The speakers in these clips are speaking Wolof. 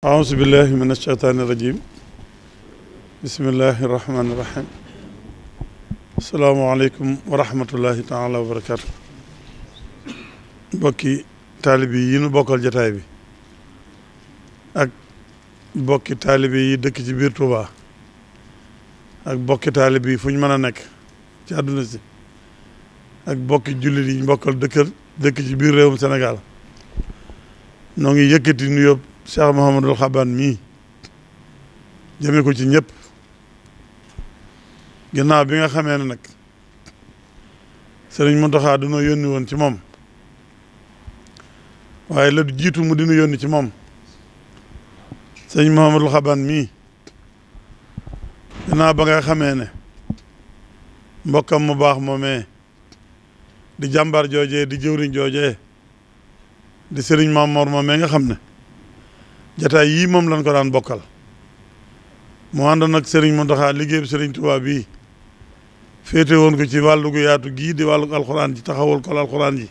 أعوذ بالله من الشيطان الرجيم بسم الله الرحمن الرحيم السلام عليكم ورحمة الله تعالى وبركاته bokki taalibe yi nu bokkal jataay bi ak bokki taalibe yi dëkk ci biir Touba ak bokki taalibe yi fu ñu mën a nekk ci àdduna si ak bokki jullit yi ñu bokkal dëkk ci biir réewum Sénégal noo ngi yëkkati nuyoo Cheikh Mouhamadul Xaban mii jëmee ko ci ñëpp ginnaaw bi nga xamee ne nag Sëriñ Muntaxa dañoo yónni woon ci moom waaye la du jiitu mu dinu yónni ci moom Sëriñ Mouhamadul Xaban mii ginnaaw ba nga xamee ne mbokkam mu baax moomee di jàmbar joojee di jëwriñ joojee di Sëriñ Mamor moomee nga xam ne jataay yii moom lañ ko daan bokkal mu àndoon nag Serigne Mountakha liggéey bi Serigne Touba bii féete woon ko ci wàllu gu yaatu gii di wàllu alxuraan ji taxawal ko alxuraan ji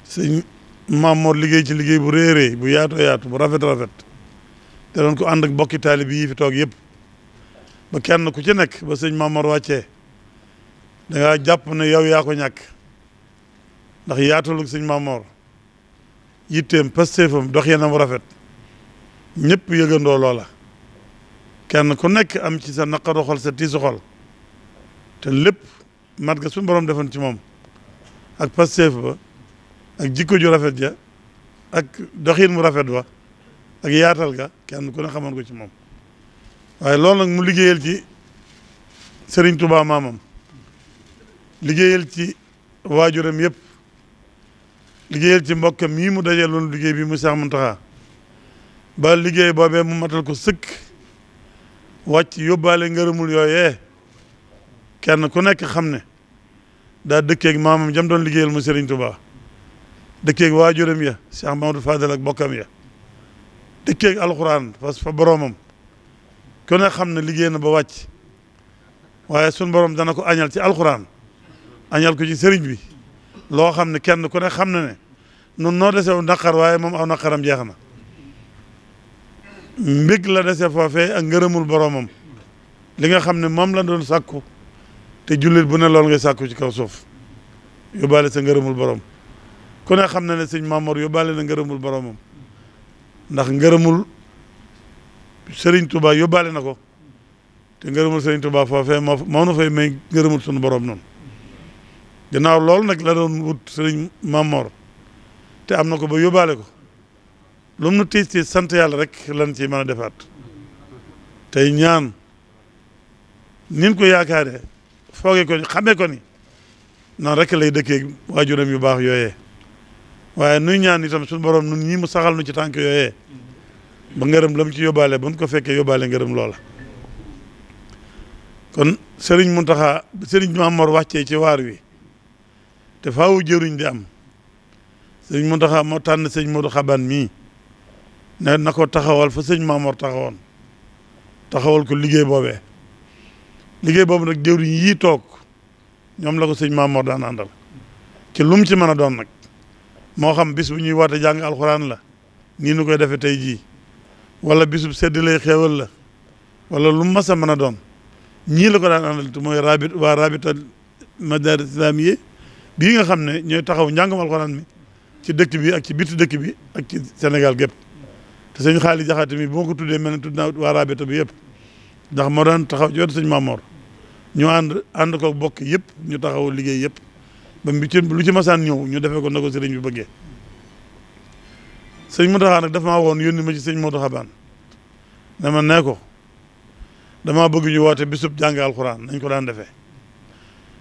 sëñ Mamor liggéey ci liggéey bu réeree bu yaatu bu rafet te doon ko ànd ak bokki taalib yi fi toog yëpp ba kenn ku ci nekk ba sëñ Mamor wàccee da ngaa jàpp ne yow yaa ko ñàkk ndax yaatalu sëñ Mamor yitteem pastéefam dox yenam rafet ñëpp yëgandoo loola kenn ku nekk am ci sa naqaru xol sa tiisu xol te lépp mat ga suñu borom defoon ci moom ak pastéef ba ak jikko ju rafet ja ak doxin mu rafet ba ak yaatal ga kenn ku ne xamoon ko ci moom waaye loolu nag mu liggéeyal ci Serigne Touba maamam liggéeyal ci waajuram yëpp liggéeyal ci mbokkam mii mu dajee loolu liggéey bi mu Cheikh Mountakha ba liggéey boobee mu matal ko sëkk wàcc yóbbaale ngërëmul yooyee kenn ku nekk xam ne daa dëkkeeg maamam jam doon liggéeyal mu Serigne Touba dëkkeeg waajuram ya Cheikh Mamadou Fadel ak bokkam ya dëkkeeg alxuraan parce que fa boroomam ku ne xam ne liggéey na ba wàcc waaye sun borom dana ko añal ci alxuraan añal ko ci sëriñ bi loo xam ne kenn ku ne xam na ne nun noo desew naqar waaye moom aw naqaram jeex na mbég la dese foofee ak ngërëmul boromam li nga xam ne moom la doon sàkku te jullit bu ne loolu ngay sàkku ci kaw suuf yóbbaale sa ngërëmul borom ku ne xam na ne sëñ Mamor yóbbaale na ngërëmul boromam ndax ngërëmul Serigne Touba yóbbaale na ko te ngërëmul Serigne Touba foofee moo nu fay may ngërëmul sunu borom noonu gannaaw loolu nag la doon wut Sëriñ Mamor te am na ko ba yóbbaale ko lu mu nu tiis tiis sant yàlla rek lan ci mën a defaat tey ñaan nin ko yaakaaree foogee ko ni xamee ko ni noonu rek lay dëkkee waajuram yu baax yooyee waaye nuy ñaan itam suñu borom nun ñii mu saxal nu ci tànk yooyee ba ngërëm la mu ci yóbbaale ba nu ko fekkee yóbbaale ngërëm loola kon Sëriñ Mountakha Sëriñ Mamor wàccee ci waar wi te faawu jëruñ di am sëñ Mountakha moo tànn sëñ Modou Xaban mii ne na ko taxawal fa sëñ Mamor taxawoon taxawal ko liggéey boobee liggéey boobu nag jëwriñ yii toog ñoom la ko sëñ Mamor daan àndal ci lu mu ci mën a doon nag moo xam bis bu ñuy woote jàng alxuraan la nii nu koy defee tey jii wala bisub sedd lay xéewal la wala lu mu mas a mën a doon ñii la ko daan àndal te mooy waa rabita madaris islamiyya bii nga xam ne ñooy taxaw njàngam alxuraan mi ci dëkk bi ak ci biti dëkk bi ak ci Sénégal gépp te sëñ Xaali Jaxate mi bu ma ko tuddee mel ne tudd naa waa rabita bi yëpp ndax moo daan taxaw ci wetu sëñ Mamor ñu ànd ko bokk yëpp ñu taxaw liggéey yëpp ba lu ci masaan ñëw ñu defee ko na ko sëriñ bi bëggee sëñ Mountakha nag dafa maa woon yónni ma ci sëñ Modou Xaban ne ma nee ko damaa bëgg ñu woote bisub jàng alxuraan nañ ko daan defee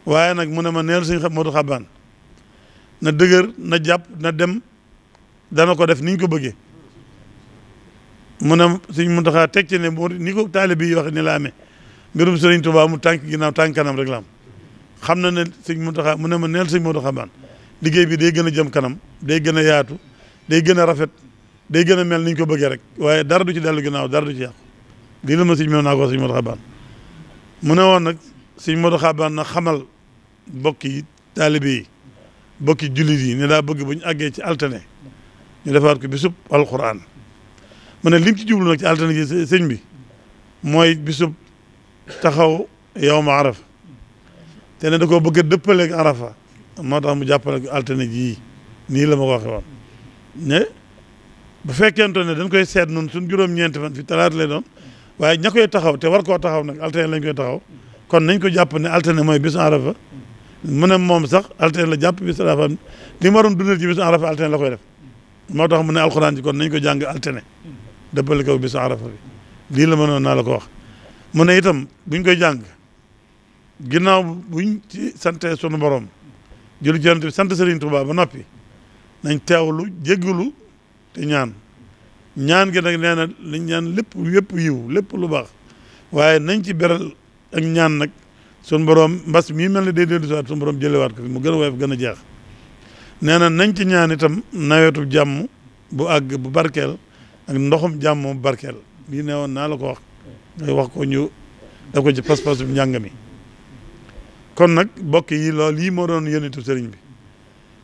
waaye nag mu ne ma neel sëñ Modou Xaban na dëgër na jàpp na dem dana ko def niñ ko bëggee mu ne sëñ Mountakha teg ci ne ni ko taalibe yi wax ni la amee mbirum Sëriñ Touba mu tànk ginnaaw tànk kanam rek la am xam na ne sëñ Mountakha mu ne ma neel sëñ Modou Xaban liggéey bi day gën a jëm kanam day gën a yaatu day gën a rafet day gën a mel niñ ko bëggee rek waaye dara du ci dellu ginnaaw dara du ci yàqu lii la ma sëñ naa ko sëñ Modou Xaban mu ne woon nag sëñ Modou Xaban na xamal bokk yi taalibe yi bokki jullit yi ne daa bëgg bu ñu àggee ci altine ñu defaat ko bisub alquran mu ne lim ci jublu nag ci altine ji sëñ bi mooy bisub taxaw yawma arafa te ne da koo bëgg a dëppaleeg arafa moo tax mu jàppale ko altine ji nii la ma ko waxee woon ne bu fekkente ne dañ koy seet noonu suñ juróom-ñeenti fan fi talaata lay doon waaye ña koy taxaw te war koo taxaw nag altine lañ koy taxaw kon nañ ko jàpp ne altine mooy bisu arafa mu ne moom sax altine la jàpp bisu arafa li ma doon dundal ci bisu arafa altine la koy def moo tax mu ne alxuraan ji kon nañ ko jàng altine dëppale ko bisu arafa bi lii la mënoon naa la ko wax mu ne itam buñ koy jàng ginnaaw buñ ci sante sunu borom julli ci Yonent bi sant Serigne Touba ba noppi nañ teewlu jéggalu te ñaan gi nag nee na liñ ñaan lépp yiw lépp lu baax waaye nañ ci beral ak ñaan nag sunu borom mbas mii mel ne day dellu si waat sunu borom jëlewaat ko fi mu gën a woyof gën a jeex nee na nañ ci ñaan itam nawetu jàmm bu àgg bu barkeel ak ndoxum jàmm bu barkeel lii ne woon naa la ko wax ngay wax ko ñu def ko ci pas-pas bu njàng mi kon nag bokk yi loolu lii moo doon yënitu sëriñ bi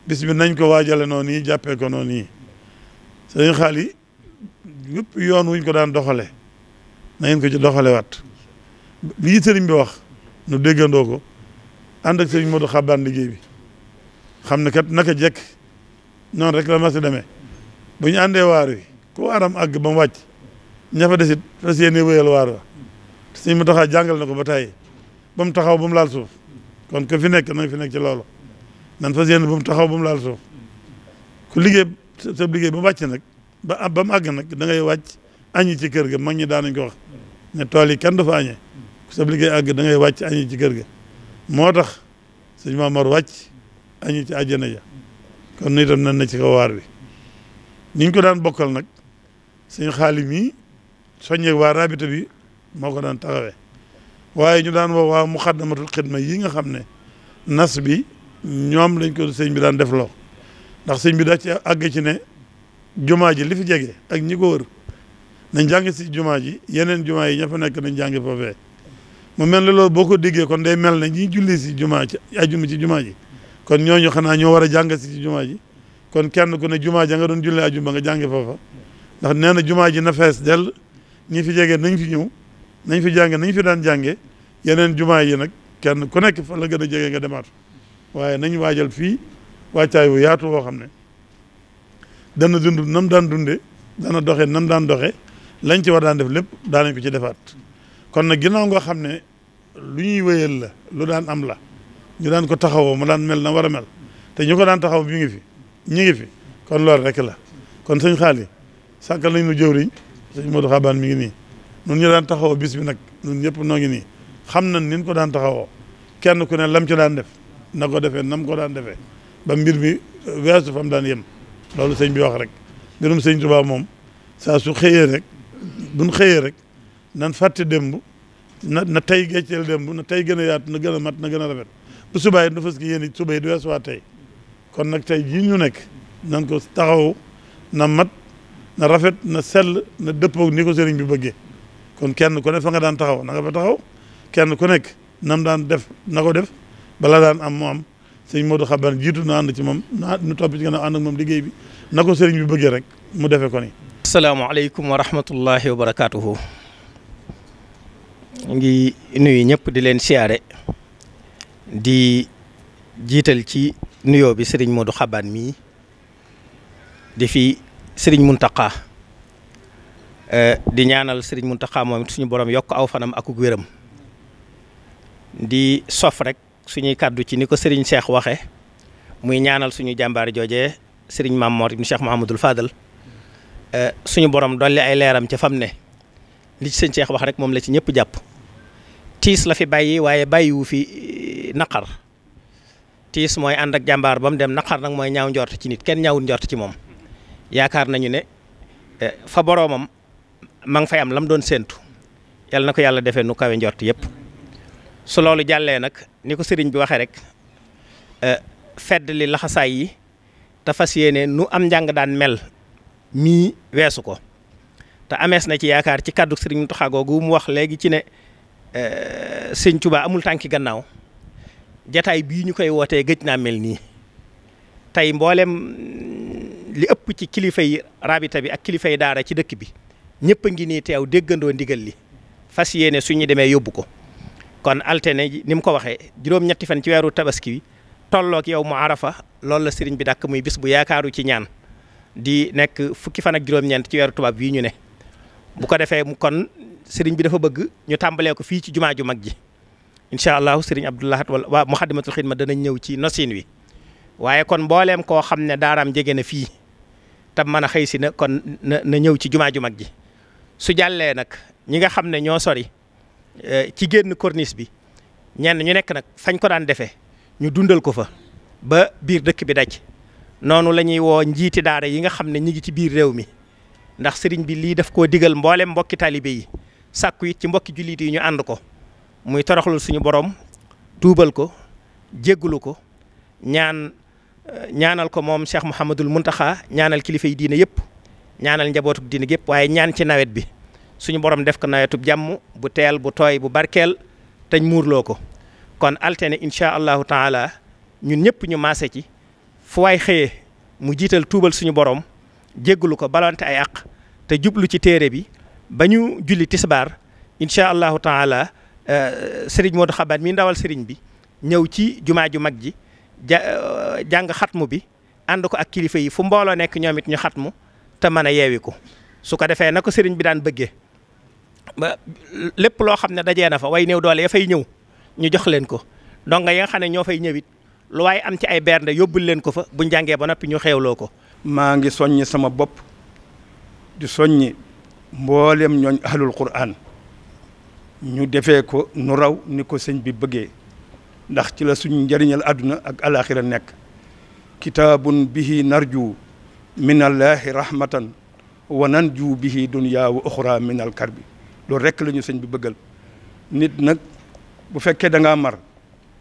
bis bi nañ ko waajale noonu yi jàppee ko noonu yi sëriñ xaal yi yëpp yoon wuñ ko daan doxale na ngeen ko ci doxale waat lii sëriñ bi wax nu déggandoo ko ànd ak sëriñ Modou Xabaan liggéey bi xam ne kat naka jekk noonu rek la ma si demee bu ñu àndee waar wi ku waaram àgg ba mu wàcc ña fa desit fas yéene wéyal waar wa sëriñ mu taxaa jàngal na ko ba tàyyi ba mu taxaw ba mu laal suuf kon ku fi nekk na nga fi nekk ci loolu nan fas yéene ba mu taxaw ba mu laal suuf ku liggéey sa liggéey ba mu wàcc nag ba mu àgg nag da ngay wàcc añi ci kër ga mag ñi daan nañ ko wax ne tool yi kenn du fa añee ku sa liggéey àgg da ngay wàcc añi ci kër ga moo tax sëñ Maamor wàcc añi ci àjjana ja kon nu itam nan na ci kaw waar bi niñ ko daan bokkal nag sëñ xaali mii soññeeg waa rabita bi moo ko daan taxawee waaye ñu daan woo waa muxaddamatul xidma yi nga xam ne nas bi ñoom lañ ko sëñ bi daan def loo ndax sëñ bi daa ci àgg ci ne jumaa ji li fi jege ak ñi ko wër nañ jàng si jumaa ji yeneen jumaa yi ña fa nekk nañ jàngi foofee mu mel ne loolu boo ko déggee kon day mel ne ñi julli si jumaa ci ajuma ci jumaa ji kon ñooñu xanaa ñoo war a jàng si ci jumaa ji kon kenn ku ne jumaa ja nga doon julli ajuma nga jàngi foofa ndax nee na jumaa ji na fees dell ñi fi jege nañ fi ñëw nañ fi jànge nañ fi daan jànge yeneen jumaa yi nag kenn ku nekk fa la gën a jege nga demaatu waaye nañ waajal fii wàccaay wu yaatu woo xam ne dana dund nam daan dunde dana doxe nam daan doxe lañ ci war daan def lépp daanañ ko ci defaat kon nag ginnaaw nga xam ne lu ñuy wéyal la lu daan am la ñu daan ko taxawoo mu daan mel na war a mel te ñu ko daan taxaw mi ngi fi ñi ngi fi kon loolu rek la kon sëñ xaali sàkkal nañ nu jëwriñ sëñ Modou Xabaan mi ngi nii nun ñu daan taxawoo bis bi nag nun ñëpp noo ngi nii xam nañ nin ko daan taxawoo kenn ku ne lam ci daan def na ko defee nam ko daan defee ba mbir mi weesu fam daan yem loolu sëñ bi wax rek mbirum sëñ Tuubaa moom saa su xëyee rek buñ xëyee rek nan fàtte démb na tey gecceel démb na tey gën a yaatu na gën a mat na gën a rafet bu subaay nu fas ki yéen it suba yi du weesuwaat tey kon nag tey jii ñu nekk nan ko taxaw na mat na rafet na sell na dëppoog ni ko sëriñ bi bëggee kon kenn ku ne fa nga daan taxaw na nga fa taxaw kenn ku nekk nam daan def na ko def bala daan am mu am sëñ Modou Xabaan jiitu na ànd ci moom nu topp ci gën a ànd ak moom liggéey bi na ko sëriñ bi bëggee rek mu defee ko ni asalaamaaleykum wa rahmatullahi wa barakaatuhu ngi nuyu ñëpp di leen siyaare di jiital ci nuyoo bi sëriñ Modou Xabaan mii di fi sëriñ Muntaqa di ñaanal sëriñ Muntaqa moom it suñu borom yokk aw fanam akuk wéram di sof rek suñuy kàddu ci ni ko sëriñ Cheikh waxe muy ñaanal suñu jàmbaar joojee sëriñ Maam Mor ibn Cheikh Mahamadul Fadal suñu borom dolli ay leeram ca fam ne li ci sëñ Cheikh wax rek moom la ci ñëpp jàpp tiis la fi bàyyi waaye bàyyiwu fi naqar tiis mooy ànd ak jàmbaar ba mu dem naqar nag mooy ñaaw njort ci nit kenn ñaawul njort ci moom yaakaar nañu ne fa boroomam ma ngi fay am lam doon séentu yàlla na ko yàlla defee nu kawe njort yëpp su loolu jàllee nag ni ko sëriñ bi waxee rek fedd li laxasaay yi te fas yéene nu am njàng daan mel mii weesu ko te amees na ci yaakaar ci kàddu sëriñ Mountakha googu mu wax léegi ci ne sëñ Tuubaa amul tànki gannaaw jataay bii ñu koy wootee gëj naa mel nii tey mboolem li ëpp ci kilifa yi rabita bi ak kilifa yi daara ci dëkk bi ñëpp a ngi nii teew déggandoo ndigal li fas yéene suñu demee yóbbu ko kon altine ni mu ko waxee juróom-ñetti fan ci weeru tabaski wi tolloog yow mu arafa loolu la sëriñ bi dàkk muy bis bu yaakaaru ci ñaan di nekk fukki fan ak juróom-ñeent ci weeru tubaab bii ñu ne bu ko defee kon sëriñ bi dafa bëgg ñu tàmbalee ko fii ci jumaa ju mag ji incha allahu sëriñ Abdoulahat wala waa Muxaddamatul Xidma danañ ñëw ci nosin wi waaye kon mbooleem koo xam ne daaraam jege na fii tam mën a xëy si na kon na ñëw ci jumaa ju mag ji su jàllee nag ñi nga xam ne ñoo sori ci génn corniche bi ñenn ñu nekk nag fañ ko daan defee ñu dundal ko fa ba biir dëkk bi daj noonu la ñuy woo njiiti daara yi nga xam ne ñi ngi ci biir réew mi ndax sëriñ bi lii daf koo digal mboolem mbokki taalibe yi sàkku it ci mbokki jullit yi ñu ànd ko muy toroxlul suñu borom tuubal ko jéggulu ko ñaanal ko moom Cheikh Mouhamadul Muntaxa ñaanal kilifa yi diine yëpp ñaanal njabootuk diine yëpp waaye ñaan ci nawet bi suñu borom def ko nawetub jàmm bu teel bu tooy bu barkeel teñ muurloo ko kon altine incha allahu taala ñun ñëpp ñu maase ci fu waay xëyee mu jiital tuubal suñu borom jéggulu ko balonte ay àq te jublu ci téere bi ba ñu julli tisbaar incha allahu taala sëriñ Modou Xabaat mi ndawal sëriñ bi ñëw ci jumaa ju mag ji jàng xatmu bi ànd ko ak kilifa yi fu mbooloo nekk ñoom it ñu xatmu te mën a yeewi ko su ko defee na ko sëriñ bi daan bëggee ba lépp loo xam ne dajee na fa way néew doole ya fay ñëw ñu jox leen ko donc ya nga xam ne ñoo fay ñëwit lu waaye am ci ay bernde yóbbul leen ko fa bu njàngee ba noppi ñu xeewloo ko. maa ngi soññi sama bopp di soññi mboolem ñooñ ahlul Qur'an ñu defee ko nu raw ni ko sëñ bi bëggee ndax ci la suñu njëriñal àdduna ak alaxira nekk kitaabun bihi narju min allahi rahmatan wa nanju bihi dunya wa uxra min al karbi loolu rekk la ñu sëñ bi bëggal nit nag bu fekkee da ngaa mar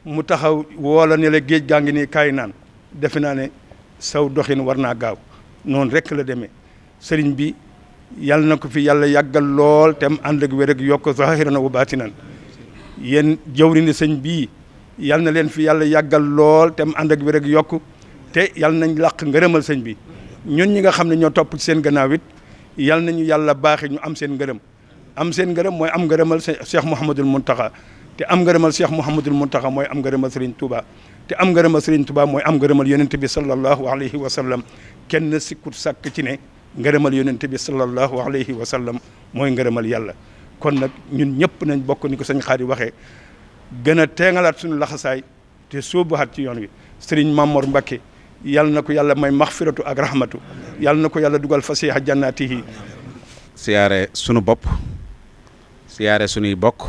mu taxaw woola ne la géej gaa ngi nii kaay naan defe naa ne saw doxin war naa gaaw noonu rekk la demee sëriñ bi yàlla na ko fi yàlla yàggal lool te am ànd ak wér ak yokk zahiran wa baatinan yéen jawri ni sëñ bii yàlla na leen fi yàlla yàggal lool te am ànd ak wér ak yokk te yàlla nañ làq ngërëmal sëñ bi ñun ñi nga xam ne ñoo topp ci seen gannaaw it yàlla nañu yàlla baaxee ñu am seen ngërëm am seen ngërëm mooy am ngërëmal Cheikh Mouhamadul Mountakha te am ngërëmal Cheikh Mouhamadul Mountakha mooy am ngërëmal Serigne Touba te am ngërëmal Serigne Touba mooy am ngërëmal yonent bi sallallahu alayhi wa sallam kenn sikkut sàkk ci ne ngërëmal yonent bi sallallahu alayhi wa sallam mooy ngërëmal yàlla kon nag ñun ñëpp nañ bokk ni ko sëñ Xaadi waxee gën a teengalaat suñu laxasaay te sóobuwaat ci yoon wi Serigne Mamor Mbacké yàlla na ko yàlla may maxfiratu ak rahmatu yàlla na ko yàlla dugal fasiha jannatihi siyaare sunu bopp siyaare sunuy bokk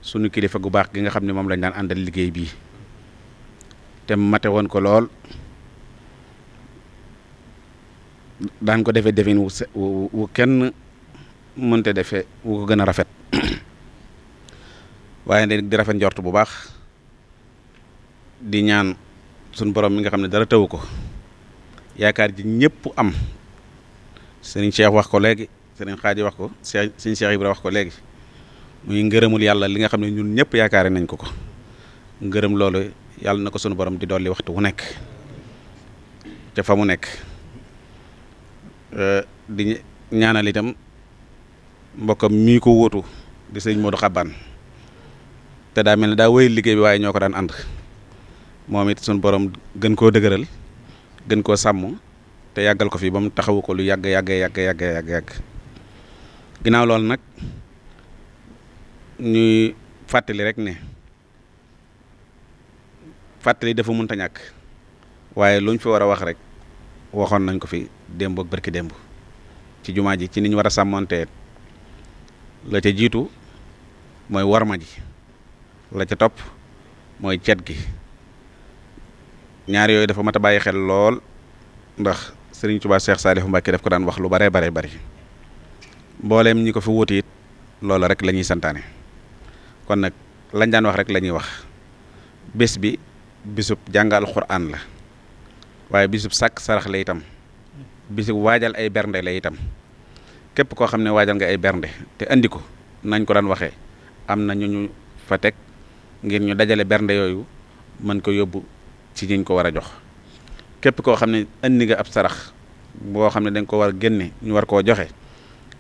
sunu kilifa gu baax gi nga xam ne moom lañ daan àndal liggéey bii te mate woon ko lool daan ko defee defin wu kenn mënte defee wu ko gën a rafet waaye nag di rafet njort bu baax di ñaan suñu borom mi nga xam ne dara tawu ko yaakaar ji ñëpp am sëriñ Cheikh wax ko léegi sëriñ Xaaji wax ko sëriñ Cheikh Ibra wax ko léegi muy ngërëmul yàlla li nga xam ne ñun ñëpp yaakaare nañ ko ngërëm loolu yàlla na ko sunu borom di dolli waxtu wu nekk ca fa mu nekk di ñaanal itam mbokkam mii ko wóotu di sëriñ Modou Xaban te daa mel ne daa wéy liggéey bi waaye ñoo ko daan ànd moom it sunu borom gën koo dëgëral gën koo sàmm te yàggal ko fi ba mu taxawu ko lu yàgg ginnaaw loolu nag ñuy fàttali rek ne fàttali dafa mënta ñàkk waaye luñ fi war a wax rek waxoon nañ ko fi démb ak barki démb ci jumaa ji ci niñ war a sàmmantee la ca jiitu mooy warma ji la ca topp mooy cet gi ñaar yooyu dafa mat a bàyyi xel lool ndax Sëriñ Tuubaa Cheikh Saliou Mbacké daf ko daan wax lu bare bari mbooleem ñi ko fi wuti it loolu rek la ñuy santaane kon nag lañ daan wax rek la ñuy wax bés bi bisub jàngal Alxuraan la waaye bisub sàkk sarax la itam bisub waajal ay bernde la itam képp koo xam ne waajal nga ay bernde te andi ko nañ ko daan waxee am na ñu fa teg ngir ñu dajale bernde yooyu mën ko yóbbu ci ñiñ ko war a jox képp koo xam ne andi nga ab sarax boo xam ne dañ ko war a génne ñu war koo joxe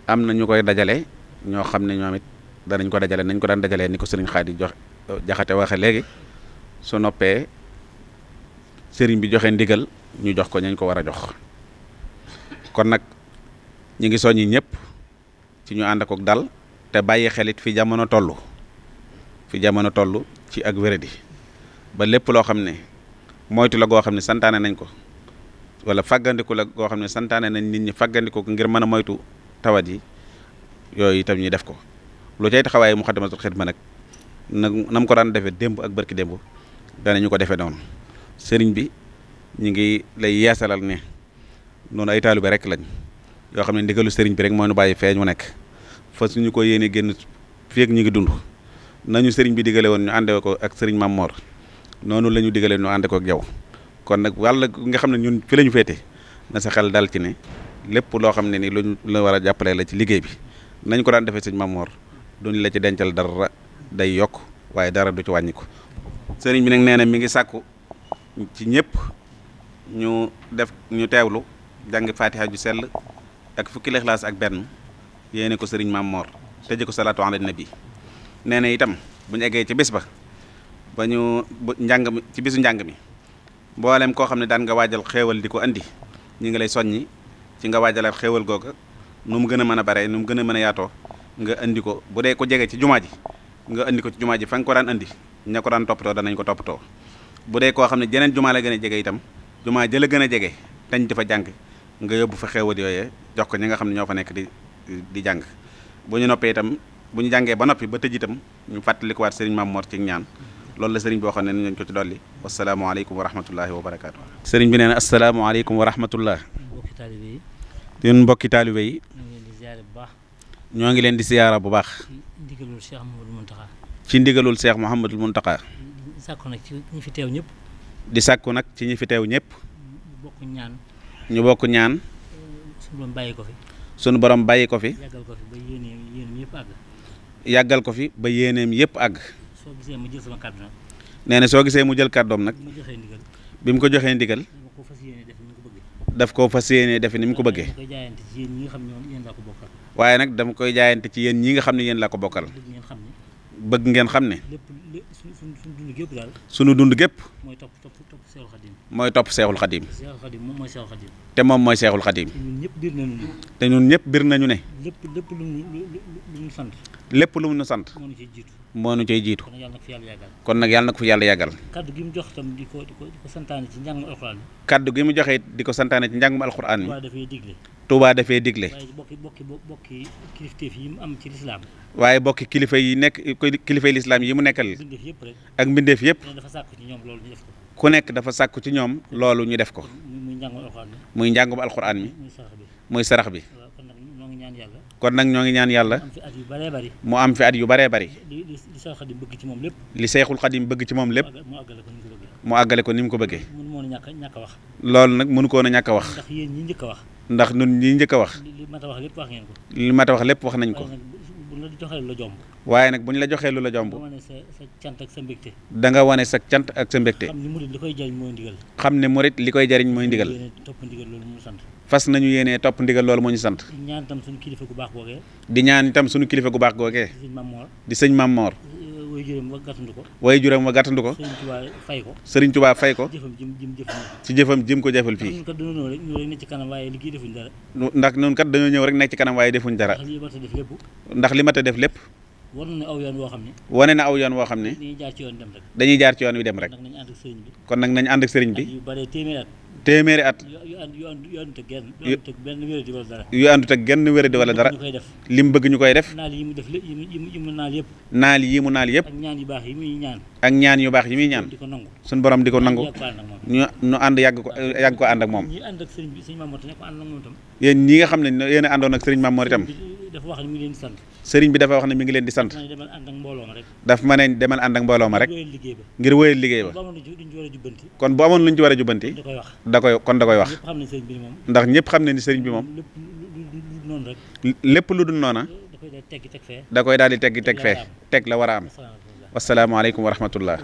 am na ñu koy dajale ñoo xam ne ñoom it danañ ko dajale nañ ko daan dajalee ni ko sëriñ Xaadi Jaxate waxe léegi su noppee sëriñ bi joxe ndigal ñu jox ko ñañ ko war a jox. kon nag ñi ngi soññi ñëpp ci ñu ànd ak dal te bàyyi xelit fi jamono toll ci ak wéradi ba lépp loo xam ne moytu la goo xam ne santaane nañ ko wala fàggandiku la goo xam ne santaane nañ nit ñi fàggandiku ko ngir mën a moytu tawat yi yooyu itam ñu def ko lu cay taxawaaye Muxaddamatul Xidma nag nam ko daan defee démb ak barki démb danañu ko defee noonu sëriñ bi ñu ngi lay yeesalal ne noonu ay taalibe rek lañ yoo xam ne ndigalu sëriñ bi rek moo ñu bàyyi fee ñu nekk fa suñu ko yéene génn fii ak ñu ngi dund nañu sëriñ bi digale woon ñu àndee ko ak sëriñ Mame Mor noonu la ñu digale ñu àndee ko ak yow kon nag wàlla nga xam ne ñun fi la ñu féete na sa xel dal ci ne lépp loo xam ne ni luñ la war a jàppalee la ci liggéey bi nañ ko daan defee sëriñ Mame Mor duñ la ci dencal dara day yokk waaye dara du ci wàññi ko sëriñ bi nag nee na mi ngi sàkku ci ñëpp ñu teewlu jàng fatiha ju sell ak fukki lixlaas ak benn yéene ko sëriñ Mame Mor tëje ko salaatu ala nabi nee na itam bu ñu eggee ci bis ba njàng mi ci bisu njàng mi mboolem koo xam ne daan nga waajal xéewal di ko andi ñi ngi lay soññi ci nga waajalaat xéewal googa nu mu gën a mën a bare nu mu gën a mën a yaatoo nga andi ko bu dee ko jege ci jumaa ji nga andi ko ci jumaa ji fa nga ko daan andi ña ko daan toppatoo danañ ko toppatoo bu dee koo xam ne jeneen jumaa la gën a jege itam jumaa jëla gën a jege dañ di fa jàng nga yóbbu fa xéewal yooyee jox ko ñi nga xam ne ñoo fa nekk di jàng bu ñu noppee itam bu ñu jàngee ba noppi ba tëj itam ñu fàttalikuwaat sëriñ Mame Mor ci ñaan loolu la sëriñ boo xam ne ni ñu ko ci dolli wasalaamaaleykum wa rahmatullahi wa barakaatu. sëriñ bi nee na asalaamaaleykum wa rahmatullah. mbokki taalibe yi. yéen mbokki taalibe yi. ñoo ngi leen di ziyaare bu baax. ñoo ngi leen di ziyaara bu baax. ci ndigalul Cheikh Mouhamadul Mountakha. ci ndigalul Cheikh Mouhamadul Mountakha. di sàkku nag ci ñi fi teew ñëpp. di sàkku nag ci ñi fi teew ñëpp. ñu bokk ñaan. suñu borom bàyyi ko fi. suñu borom bàyyi ko fi. yàggal ko fi ba yéeneem yëpp àgg. yàggal ko fi ba yéeneem yëpp àgg. soo gisee mu jël sama kàddu nag. nee na soo gisee mu jël kàddoom nag. bi mu ko joxee ndigal. daf koo fas yéene defe ni mu ko bëggee. waaye nag dama koy jaayante ci yéen ñi nga xam ne yéen laa ko bokkal. bëgg ngeen xam ne. sunu dund gépp. mooy topp seexul xadim. te moom mooy seexul xadim. te ñun ñëpp bir nañu ne. lépp lu mu sant. moo nu cay jiitu. kon nag yàlla na ko fi yàlla yàggal. kaddu gi mu jox itam di ko santaane ci njàngum alxuraan mi. kaddu gi mu joxe di ko santaane ci njàngum alxuraan mi. Tuubaa dafay digle. Tuubaa dafay digle. bokki kilifteef yi mu am ci lislaam. waaye bokki kilifa yi nekk kilifay lislaam yi mu nekkal. ak mbindeef yëpp. ku nekk dafa sàkku ci ñoom loolu ñu def ko. muy njàngum alxuraan mi. muy sarax bi. kon nag ñoo ngi ñaan yàlla. mu am fi at yu baree bari. li Seexul Xadim bëgg ci moom lépp. li Seexul Xadim bëgg ci moom lépp. mu àggale ko ni mu ko bëggee. loolu nag mënu koon a ñàkk a wax. ndax yéen ñi njëkk a wax. ndax ñun ñi njëkk a wax. li mat a wax lépp wax ngeen ko. li mat a wax lépp wax nañ ko. waaye nag bu ñu la joxee lu la jomb. da nga wane sa cant ak sa mbégte. xam ne murit li koy jariñ mooy ndigal. xam ne murit li koy jariñ mooy ndigal. fas nañu yéenee topp ndigal loolu moo ñu sant. di ñaan itam suñu kilifa gu baax googee. di ñaan itam suñu kilifa gu baax googee. di sëñ Mame Mor. way juram wa gàttandu ko. Sëriñ Tuubaa fay ko. ci jëfam jim ko jëfal fii. ndax ñun kat dañoo ñëw rek nekk ci kanam waaye defuñ dara. ndax li mat a def lépp. wane na aw yoon woo xam ne. dañuy jaar ci yoon wi dem rek. kon nag nañ ànd ak sëriñ bi. téeméeri at. yu àndut ak genn wéradi wala dara. lim bëgg ñu koy def. naal yi mu naal yëpp. ak ñaan yu baax yi muy ñaan. suñu borom di ko nangu. ñu ànd yàgg ko ànd ak moom. yéen ñi nga xam ne yéen a àndoon ak sëriñ Mame Mor itam. sëriñ bi dafa wax ne mi ngi leen di sant. daf ma ne demal ànd ak mbooloo ma rek. ngir wéyal liggéey ba. kon bu amoon luñ ci war a jubbanti. da koy wax. ndax ñëpp xam ne ni sëriñ bi moom. lépp lu dul noona. da koy daal di teggi teg fee. teg la war a am. wasalaamaaleykum wa rahmatullah.